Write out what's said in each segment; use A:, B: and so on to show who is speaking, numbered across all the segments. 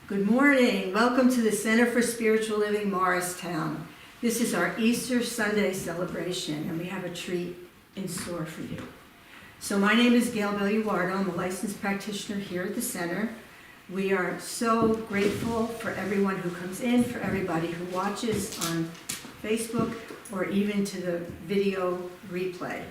A: Good morning. Welcome to the Center for Spiritual Living, Morristown. This is our Easter Sunday celebration, and we have a treat in store for you. So my name is Gail Belluardo. I'm a licensed practitioner here at the center. We are so grateful for everyone who comes in, for everybody who watches on Facebook, or even to the video replay.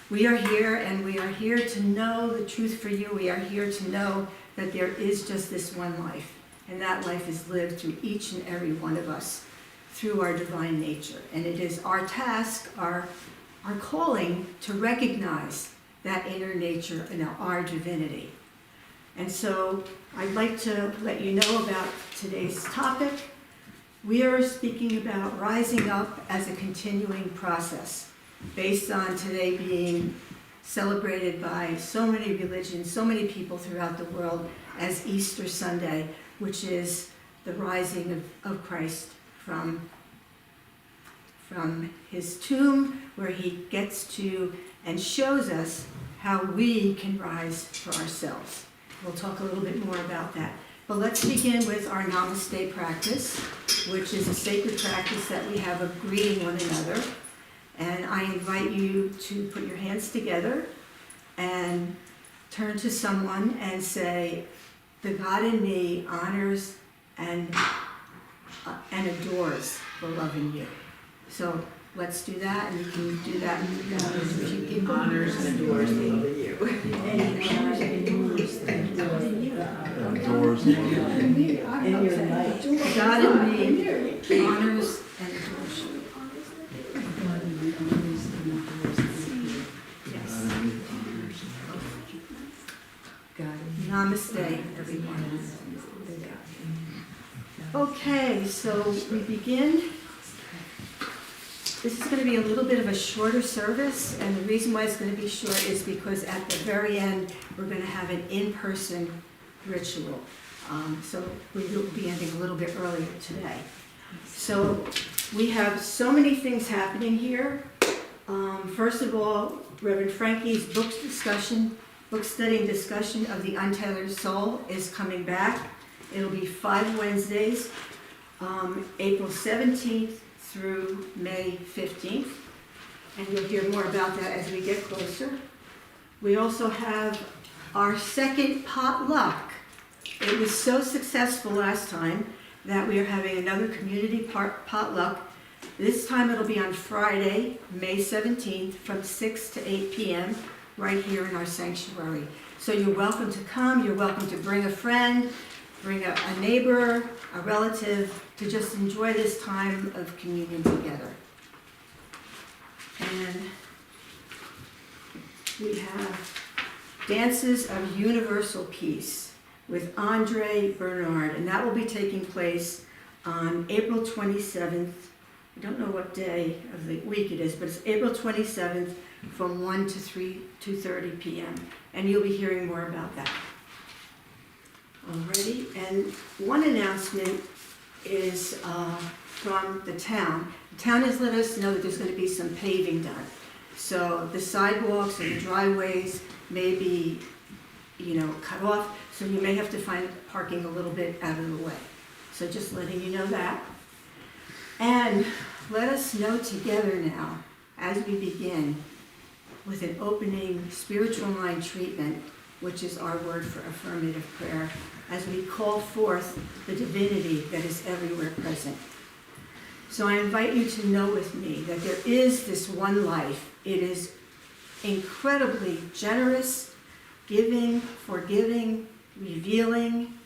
A: We are here, and we are here to know the truth for you. We are here to know that there is just this one life, and that life is lived through each and every one of us through our divine nature. And it is our task, our calling, to recognize that inner nature and our divinity. And so I'd like to let you know about today's topic. We are speaking about rising up as a continuing process, based on today being celebrated by so many religions, so many people throughout the world as Easter Sunday, which is the rising of Christ from his tomb, where he gets to and shows us how we can rise for ourselves. We'll talk a little bit more about that. But let's begin with our Namaste practice, which is a sacred practice that we have of greeting one another. And I invite you to put your hands together and turn to someone and say, "The God in me honors and adores the love in you." So let's do that, and you can do that with a few people.
B: Honors and adores the love in you.
C: Adores the love in you.
B: In your life.
A: God in me honors and adores you. Yes. Namaste, everyone. Okay, so we begin. This is going to be a little bit of a shorter service, and the reason why it's going to be short is because at the very end, we're going to have an in-person ritual. So we will be ending a little bit earlier today. So we have so many things happening here. First of all, Reverend Frankie's book study and discussion of the Untethered Soul is coming back. It'll be 5 Wednesdays, April 17th through May 15th. And you'll hear more about that as we get closer. We also have our second potluck. It was so successful last time that we are having another community potluck. This time it'll be on Friday, May 17th from 6 to 8 p.m. right here in our sanctuary. So you're welcome to come. You're welcome to bring a friend, bring a neighbor, a relative, to just enjoy this time of communion together. And we have Dances of Universal Peace with Andre Bernard, and that will be taking place on April 27th. I don't know what day of the week it is, but it's April 27th from 1 to 2:30 p.m. And you'll be hearing more about that. Alrighty, and one announcement is from the town. The town has let us know that there's going to be some paving done. So the sidewalks and the driveways may be, cut off, so you may have to find parking a little bit out of the way. So just letting you know that. And let us know together now, as we begin, with an opening spiritual mind treatment, which is our word for affirmative prayer, as we call forth the divinity that is everywhere present. So I invite you to know with me that there is this one life. It is incredibly generous, giving, forgiving, revealing,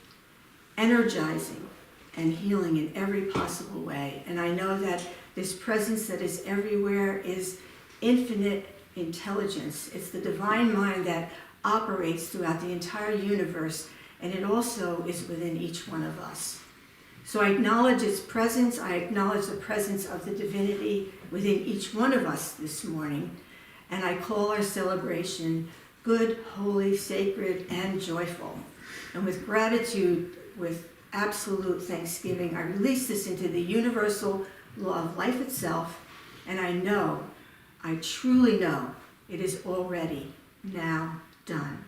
A: energizing, and healing in every possible way. And I know that this presence that is everywhere is infinite intelligence. It's the divine mind that operates throughout the entire universe, and it also is within each one of us. So I acknowledge its presence. I acknowledge the presence of the divinity within each one of us this morning, and I call our celebration good, holy, sacred, and joyful. And with gratitude, with absolute thanksgiving, I release this into the universal law of life itself, and I truly know, it is already now done.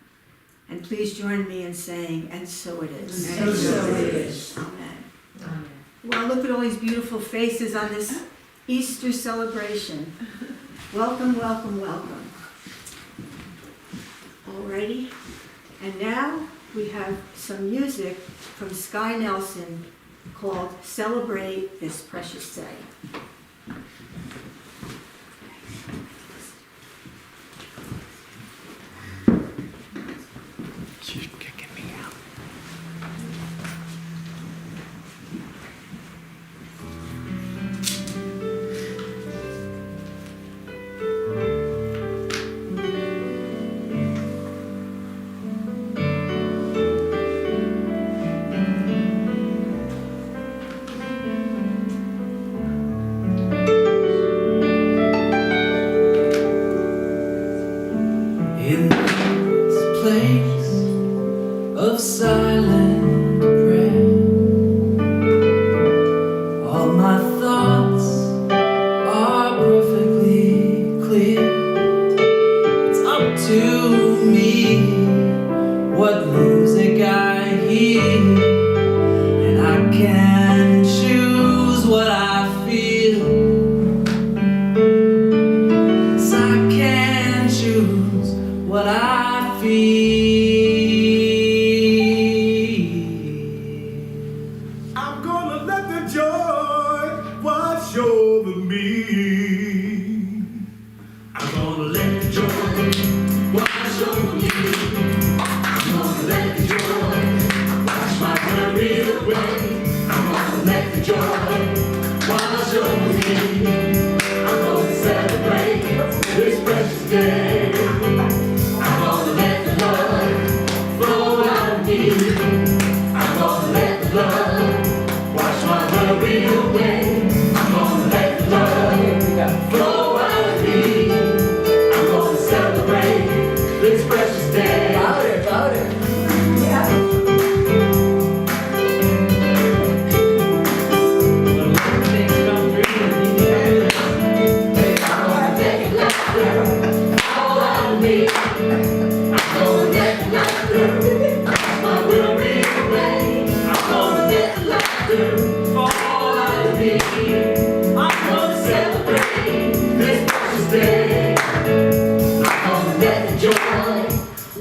A: And please join me in saying, and so it is.
B: And so it is.
A: Amen.
B: Amen.
A: Well, look at all these beautiful faces on this Easter celebration. Welcome, welcome, welcome. Alrighty, and now we have some music from Sky Nelson called Celebrate This Precious Day.
C: She's kicking me out. In this place of silent prayer, all my thoughts are perfectly clear. It's up to me what music I hear, and I can choose what I feel. Yes, I can choose what I feel.
D: I'm gonna let the joy wash over me. I'm gonna let the joy wash over me. I'm gonna let the joy wash my worry away. I'm gonna let the joy wash over me. I'm gonna celebrate this precious day. I'm gonna let the love flow out of me. I'm gonna let the love wash my worry away. I'm gonna let the love flow out of me. I'm gonna celebrate this precious day.
B: Louder, louder.
D: When things come through, I'm gonna let the love flow out of me. I'm gonna let the love wash my worry away. I'm gonna let the love fall out of me. I'm gonna celebrate this precious day. I'm gonna let the joy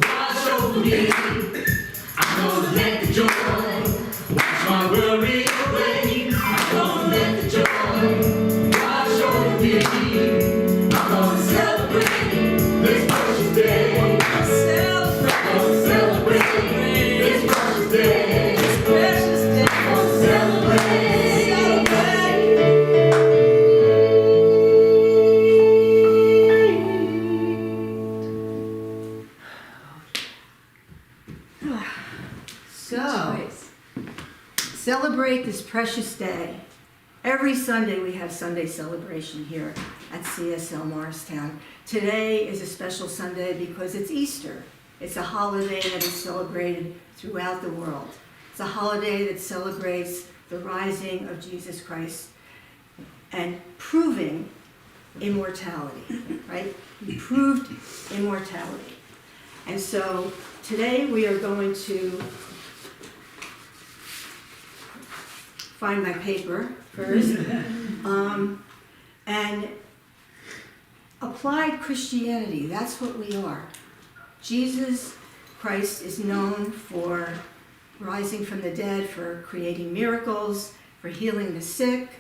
D: wash over me. I'm gonna let the joy wash my worry away. I'm gonna let the joy wash over me. I'm gonna celebrate this precious day. I'm gonna celebrate this precious day. I'm gonna celebrate.
A: So, celebrate this precious day. Every Sunday we have Sunday celebration here at CSL Morristown. Today is a special Sunday because it's Easter. It's a holiday that is celebrated throughout the world. It's a holiday that celebrates the rising of Jesus Christ and proving immortality, right? He proved immortality. And so today we are going to find my paper first, and applied Christianity, that's what we are. Jesus Christ is known for rising from the dead, for creating miracles, for healing the sick,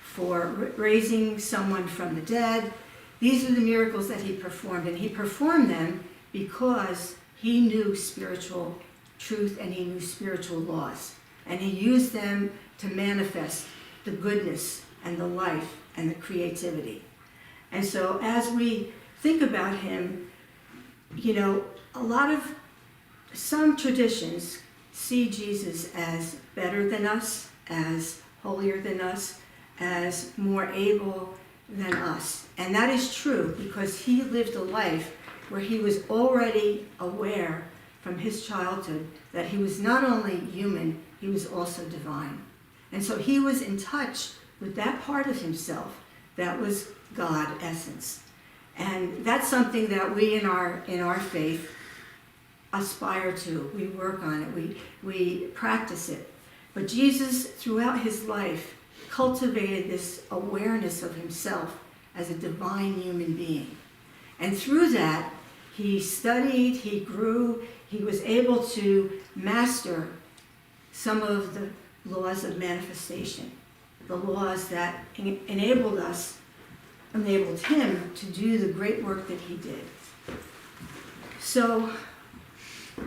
A: for raising someone from the dead. These are the miracles that he performed, and he performed them because he knew spiritual truth and he knew spiritual laws. And he used them to manifest the goodness and the life and the creativity. And so as we think about him, you know, some traditions see Jesus as better than us, as holier than us, as more able than us. And that is true because he lived a life where he was already aware from his childhood that he was not only human, he was also divine. And so he was in touch with that part of himself that was God essence. And that's something that we in our faith aspire to. We work on it. We practice it. But Jesus, throughout his life, cultivated this awareness of himself as a divine human being. And through that, he studied, he grew, he was able to master some of the laws of manifestation, the laws that enabled him to do the great work that he did. So,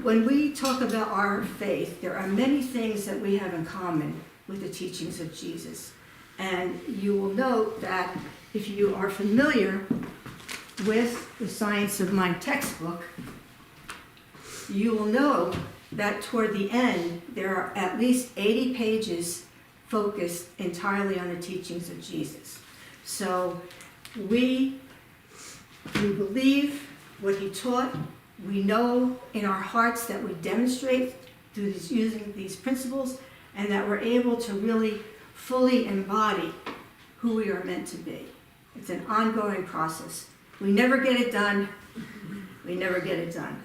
A: when we talk about our faith, there are many things that we have in common with the teachings of Jesus. And you will note that if you are familiar with the Science of Mind textbook, you will know that toward the end, there are at least 80 pages focused entirely on the teachings of Jesus. So we believe what he taught. We know in our hearts that we demonstrate through using these principles, and that we're able to really fully embody who we are meant to be. It's an ongoing process. We never get it done. We never get it done.